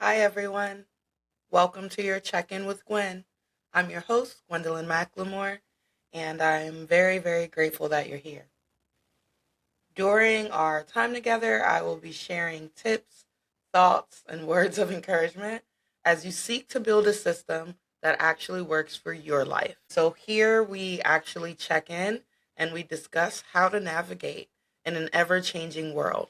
Hi, everyone. Welcome to your check-in with Gwen. I'm your host, Gwendolyn McLemore, and I'm very, very grateful that you're here. During our time together, I will be sharing tips, thoughts, and words of encouragement as you seek to build a system that actually works for your life. So here we actually check in and we discuss how to navigate in an ever-changing world.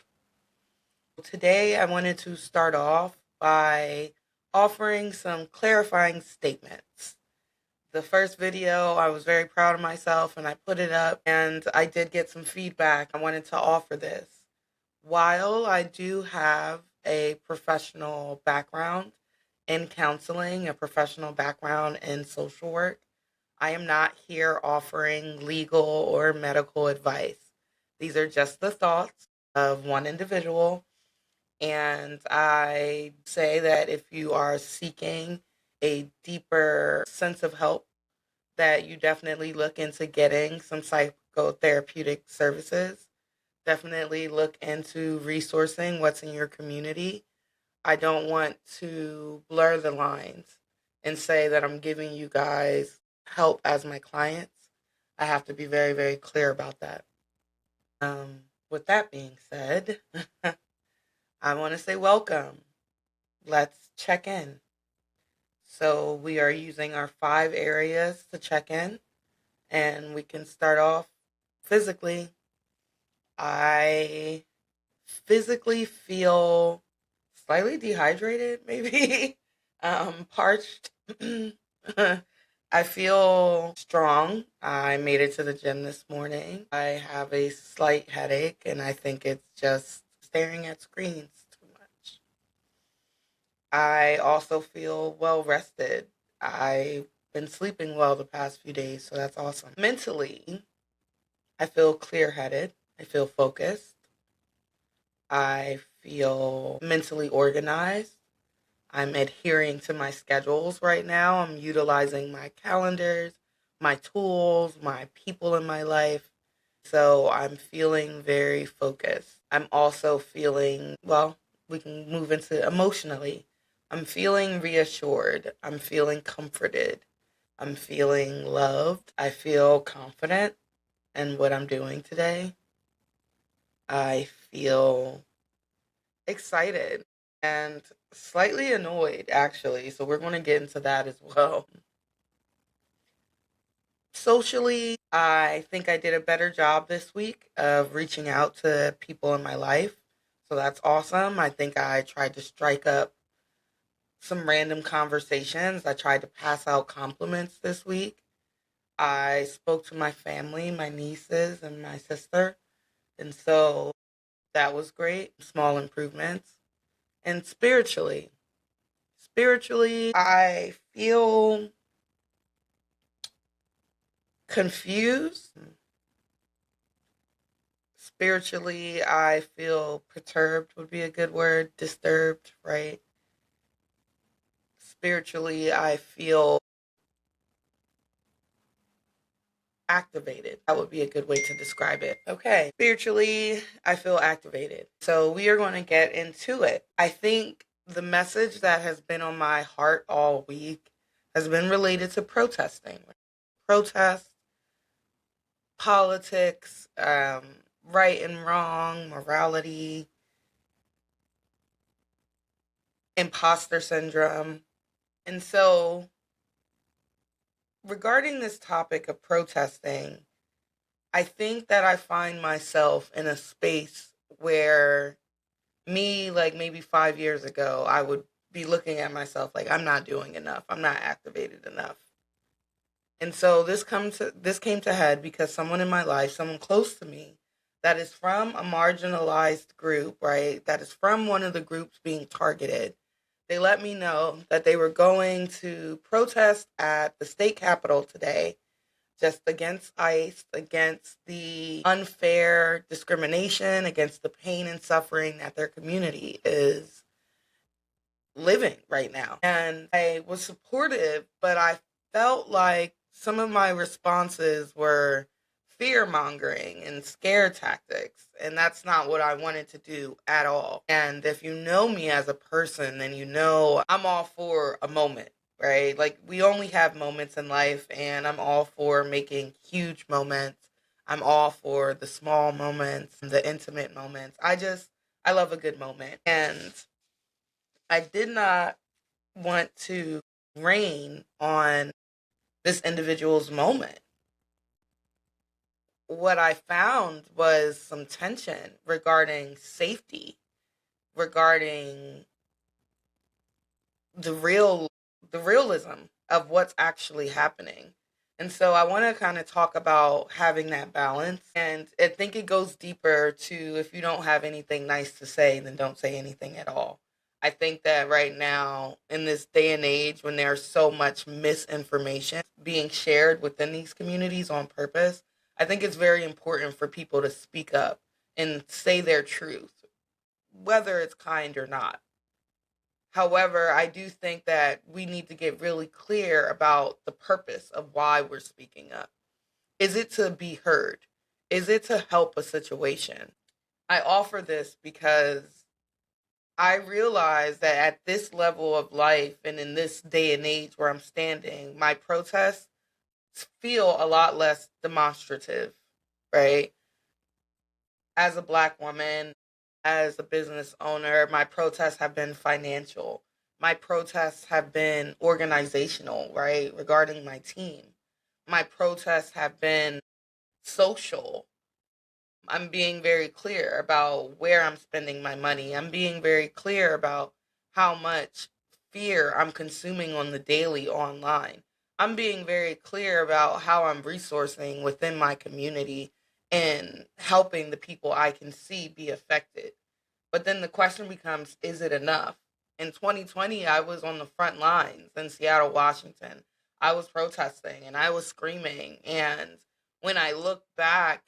Today, I wanted to start off by offering some clarifying statements. The first video, I was very proud of myself and I put it up and I did get some feedback. I wanted to offer this. While I do have a professional background in counseling, a professional background in social work, I am not here offering legal or medical advice. These are just the thoughts of one individual, and I say that if you are seeking a deeper sense of help, that you definitely look into getting some psychotherapeutic services. Definitely look into resourcing what's in your community. I don't want to blur the lines and say that I'm giving you guys help as my clients. I have to be very, very clear about that. With that being said, I want to say welcome. Let's check in. So we are using our 5 areas to check in, and we can start off physically. I physically feel slightly dehydrated, maybe, parched. I feel strong. I made it to the gym this morning. I have a slight headache, and I think it's just staring at screens too much. I also feel well rested. I've been sleeping well the past few days, so that's awesome. Mentally, I feel clear-headed. I feel focused. I feel mentally organized. I'm adhering to my schedules right now. I'm utilizing my calendars, my tools, my people in my life. So I'm feeling very focused. I'm also feeling, well, we can move into emotionally. I'm feeling reassured. I'm feeling comforted. I'm feeling loved. I feel confident in what I'm doing today. I feel excited and slightly annoyed, actually. So we're going to get into that as well. Socially, I think I did a better job this week of reaching out to people in my life. So that's awesome. I think I tried to strike up some random conversations. I tried to pass out compliments this week. I spoke to my family, my nieces, and my sister. And so that was great. Small improvements. And spiritually, I feel confused. Spiritually, I feel perturbed would be a good word. Disturbed, right? Spiritually, I feel activated. That would be a good way to describe it. Okay. Spiritually, I feel activated. So we are going to get into it. I think the message that has been on my heart all week has been related to protesting. Protest, politics, right and wrong, morality, imposter syndrome. And so, regarding this topic of protesting, I think that I find myself in a space where me, like maybe 5 years ago, I would be looking at myself like I'm not doing enough. I'm not activated enough. And so this came to head because someone in my life, someone close to me, that is from a marginalized group, right? That is from one of the groups being targeted. They let me know that they were going to protest at the state capitol today, just against ICE, against the unfair discrimination, against the pain and suffering that their community is living right now. And I was supportive, but I felt like some of my responses were fear mongering and scare tactics. And that's not what I wanted to do at all. And if you know me as a person, then you know I'm all for a moment, right? Like, we only have moments in life, and I'm all for making huge moments. I'm all for the small moments, the intimate moments. I love a good moment. And I did not want to rain on this individual's moment. What I found was some tension regarding safety, regarding the realism of what's actually happening. And so I want to kind of talk about having that balance. And I think it goes deeper to, if you don't have anything nice to say, then don't say anything at all. I think that right now, in this day and age, when there's so much misinformation being shared within these communities on purpose, I think it's very important for people to speak up and say their truth, whether it's kind or not. However, I do think that we need to get really clear about the purpose of why we're speaking up. Is it to be heard? Is it to help a situation? I offer this because I realize that at this level of life and in this day and age where I'm standing, my protests feel a lot less demonstrative, right? As a Black woman, as a business owner, my protests have been financial. My protests have been organizational, right? Regarding my team. My protests have been social. I'm being very clear about where I'm spending my money. I'm being very clear about how much fear I'm consuming on the daily online. I'm being very clear about how I'm resourcing within my community and helping the people I can see be affected. But then the question becomes, is it enough? In 2020, I was on the front lines in Seattle, Washington. I was protesting and I was screaming. And when I look back,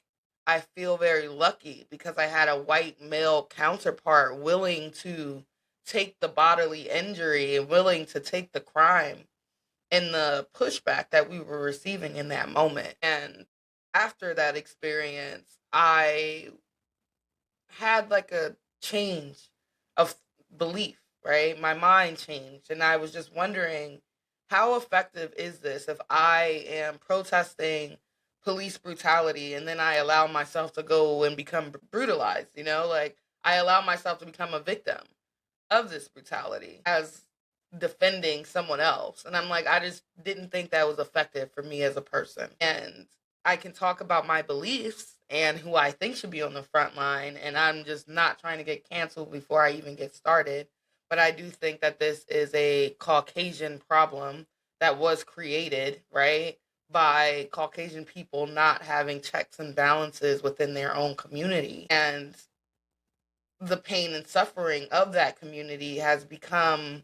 I feel very lucky because I had a white male counterpart willing to take the bodily injury and willing to take the crime and the pushback that we were receiving in that moment. And after that experience, I had like a change of belief, right? My mind changed. And I was just wondering, how effective is this if I am protesting police brutality and then I allow myself to go and become brutalized, Like, I allow myself to become a victim of this brutality as defending someone else. And I'm like, I just didn't think that was effective for me as a person. And I can talk about my beliefs and who I think should be on the front line. And I'm just not trying to get canceled before I even get started. But I do think that this is a Caucasian problem that was created, right, by Caucasian people not having checks and balances within their own community. And the pain and suffering of that community has become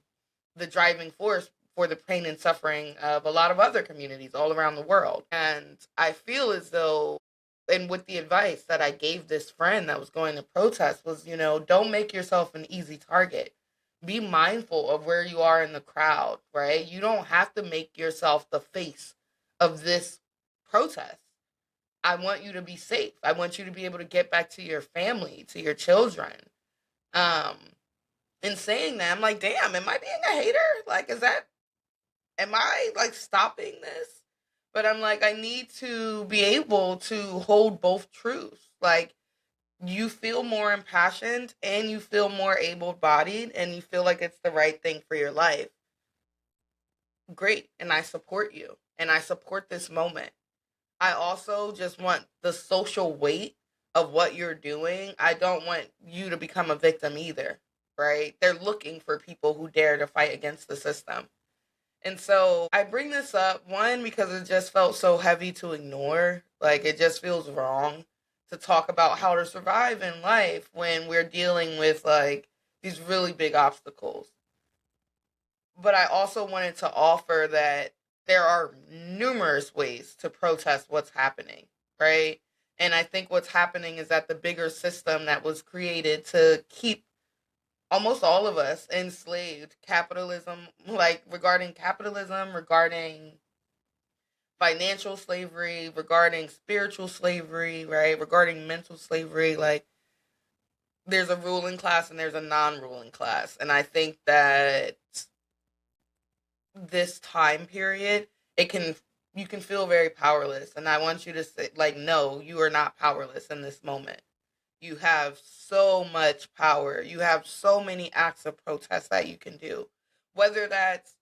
the driving force for the pain and suffering of a lot of other communities all around the world. And I feel as though, and with the advice that I gave this friend that was going to protest was, don't make yourself an easy target. Be mindful of where you are in the crowd, right? You don't have to make yourself the face of this protest. I want you to be safe. I want you to be able to get back to your family, to your children. Um, in saying that, I'm like, damn, am I being a hater? Like, am I like stopping this? But I'm like, I need to be able to hold both truths. Like, you feel more impassioned and you feel more able-bodied and you feel like it's the right thing for your life. Great. And I support you. And I support this moment. I also just want the social weight of what you're doing. I don't want you to become a victim either, right? They're looking for people who dare to fight against the system. And so I bring this up, one, because it just felt so heavy to ignore. Like, it just feels wrong to talk about how to survive in life when we're dealing with like these really big obstacles. But I also wanted to offer that there are numerous ways to protest what's happening, right? And I think what's happening is that the bigger system that was created to keep almost all of us enslaved, capitalism, like regarding capitalism, regarding financial slavery, regarding spiritual slavery, right? Regarding mental slavery, like there's a ruling class and there's a non-ruling class. And I think that this time period, it can you can feel very powerless. And I want you to say, like, no, you are not powerless in this moment. You have so much power. You have so many acts of protest that you can do. Whether that's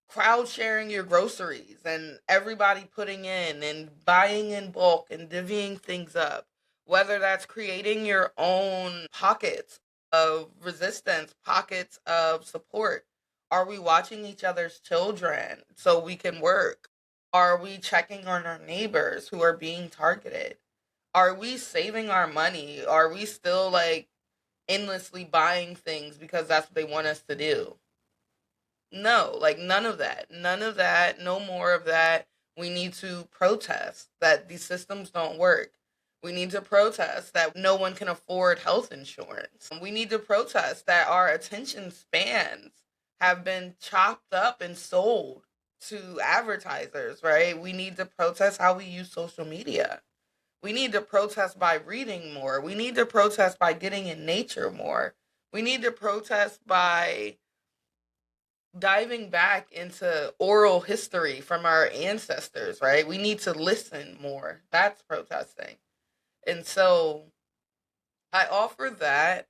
crowd sharing your groceries and everybody putting in and buying in bulk and divvying things up, whether that's creating your own pockets of resistance, pockets of support. Are we watching each other's children so we can work? Are we checking on our neighbors who are being targeted? Are we saving our money? Are we still like endlessly buying things because that's what they want us to do? No, like none of that. None of that. No more of that. We need to protest that these systems don't work. We need to protest that no one can afford health insurance. We need to protest that our attention spans have been chopped up and sold to advertisers, right? We need to protest how we use social media. We need to protest by reading more. We need to protest by getting in nature more. We need to protest by diving back into oral history from our ancestors, right? We need to listen more. That's protesting. And so I offer that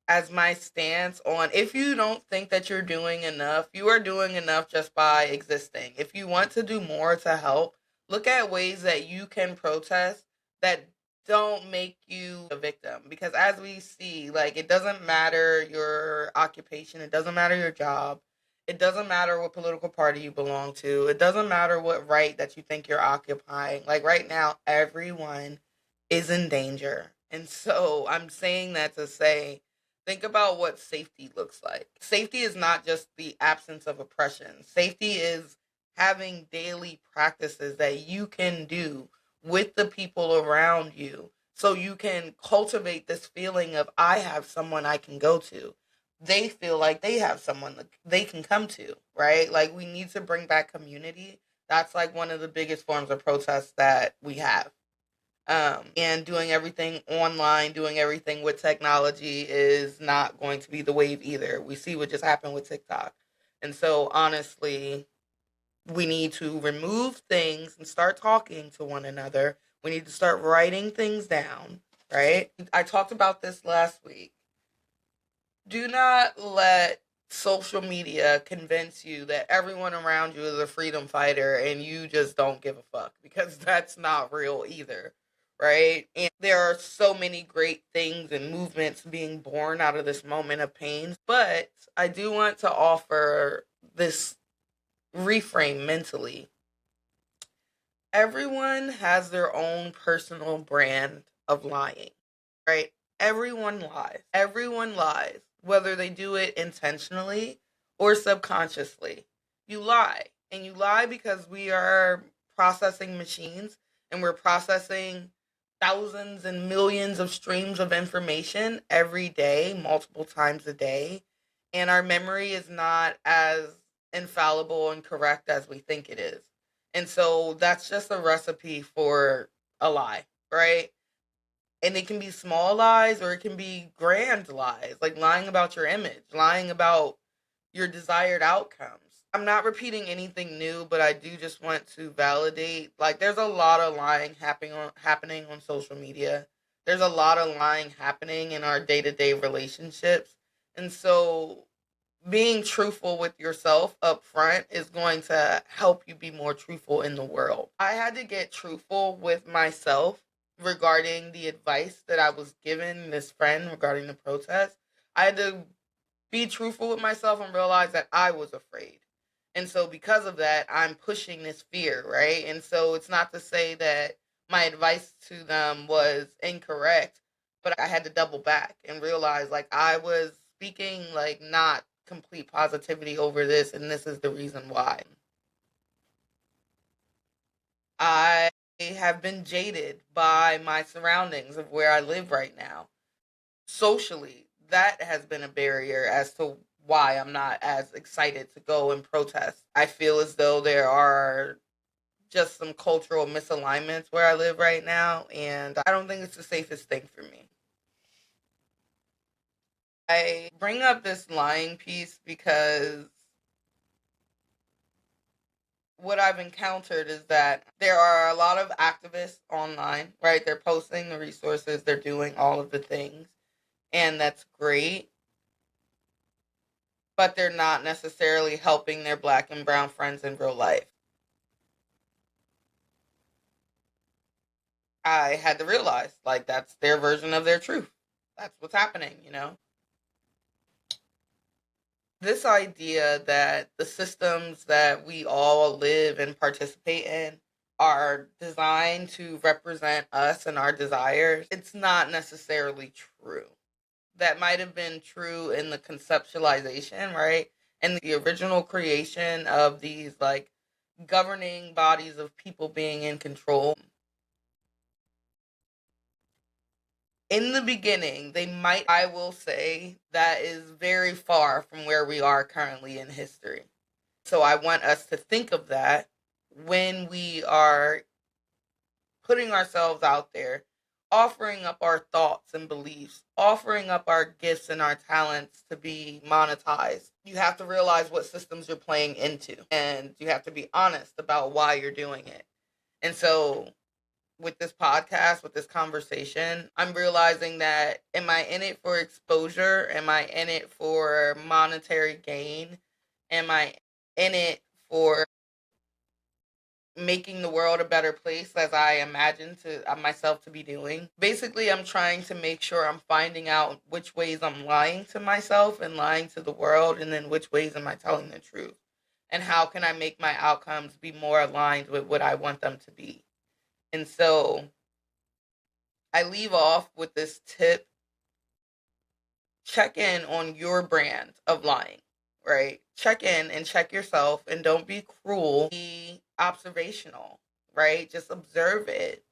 as my stance on, if you don't think that you're doing enough, you are doing enough just by existing. If you want to do more to help, look at ways that you can protest that don't make you a victim. Because as we see, like, it doesn't matter your occupation, it doesn't matter your job, it doesn't matter what political party you belong to, it doesn't matter what right that you think you're occupying. Like, right now, everyone is in danger. And so I'm saying that to say, think about what safety looks like. Safety is not just the absence of oppression. Safety is having daily practices that you can do with the people around you so you can cultivate this feeling of, I have someone I can go to. They feel like they have someone that they can come to, right? Like, we need to bring back community. That's like one of the biggest forms of protest that we have. And doing everything online, doing everything with technology is not going to be the wave either. We see what just happened with TikTok. And so, honestly, we need to remove things and start talking to one another. We need to start writing things down, right? I talked about this last week. Do not let social media convince you that everyone around you is a freedom fighter and you just don't give a fuck, because that's not real either, right? And there are so many great things and movements being born out of this moment of pain. But I do want to offer this reframe mentally. Everyone has their own personal brand of lying, right? Everyone lies. Everyone lies, whether they do it intentionally or subconsciously. You lie. And you lie because we are processing machines, and we're processing thousands and millions of streams of information every day, multiple times a day. And our memory is not as infallible and correct as we think it is. And so that's just a recipe for a lie, right? And it can be small lies or it can be grand lies, like lying about your image, lying about your desired outcomes. I'm not repeating anything new, but I do just want to validate, like, there's a lot of lying happening on social media. There's a lot of lying happening in our day-to-day relationships. And so being truthful with yourself up front is going to help you be more truthful in the world. I had to get truthful with myself regarding the advice that I was given this friend regarding the protest. I had to be truthful with myself and realize that I was afraid. And so because of that, I'm pushing this fear, right? And so it's not to say that my advice to them was incorrect, but I had to double back and realize, like, I was speaking like not complete positivity over this, and this is the reason why. I have been jaded by my surroundings of where I live right now. Socially, that has been a barrier as to why I'm not as excited to go and protest. I feel as though there are just some cultural misalignments where I live right now, and I don't think it's the safest thing for me. I bring up this lying piece because what I've encountered is that there are a lot of activists online, right? They're posting the resources, they're doing all of the things, and that's great, but they're not necessarily helping their Black and brown friends in real life. I had to realize, like, that's their version of their truth. That's what's happening, you know? This idea that the systems that we all live and participate in are designed to represent us and our desires, it's not necessarily true. That might have been true in the conceptualization, right? And the original creation of these like governing bodies of people being in control. In the beginning, they might, I will say, that is very far from where we are currently in history. So I want us to think of that when we are putting ourselves out there, offering up our thoughts and beliefs, offering up our gifts and our talents to be monetized. You have to realize what systems you're playing into, and you have to be honest about why you're doing it. And so with this podcast, with this conversation, I'm realizing that, am I in it for exposure? Am I in it for monetary gain? Am I in it for making the world a better place as I imagine to myself to be doing? Basically, I'm trying to make sure I'm finding out which ways I'm lying to myself and lying to the world, and then which ways am I telling the truth? And how can I make my outcomes be more aligned with what I want them to be? And so I leave off with this tip. Check in on your brand of lying, right? Check in and check yourself, and don't be cruel. Be observational, right? Just observe it.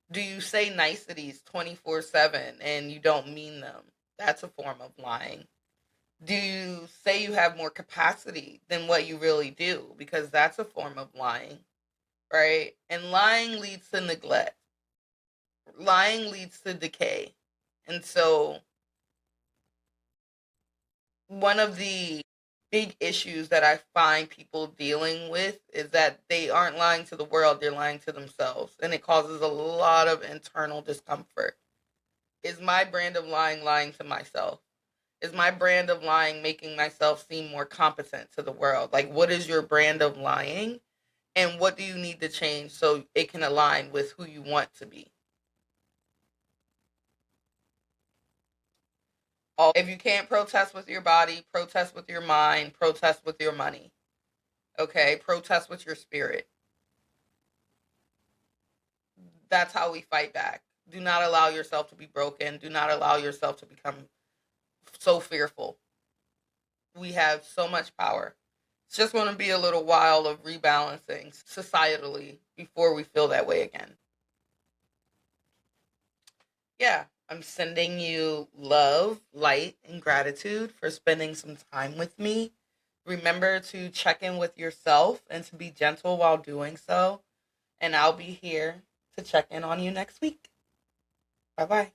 Do you say niceties 24/7 and you don't mean them? That's a form of lying. Do you say you have more capacity than what you really do? Because that's a form of lying, right? And lying leads to neglect. Lying leads to decay. And so one of the big issues that I find people dealing with is that they aren't lying to the world, they're lying to themselves. And it causes a lot of internal discomfort. Is my brand of lying lying to myself? Is my brand of lying making myself seem more competent to the world? Like, what is your brand of lying? And what do you need to change so it can align with who you want to be? If you can't protest with your body, protest with your mind, protest with your money. Okay? Protest with your spirit. That's how we fight back. Do not allow yourself to be broken. Do not allow yourself to become so fearful. We have so much power. It's just going to be a little while of rebalancing societally before we feel that way again. Yeah, I'm sending you love, light, and gratitude for spending some time with me. Remember to check in with yourself and to be gentle while doing so. And I'll be here to check in on you next week. Bye-bye.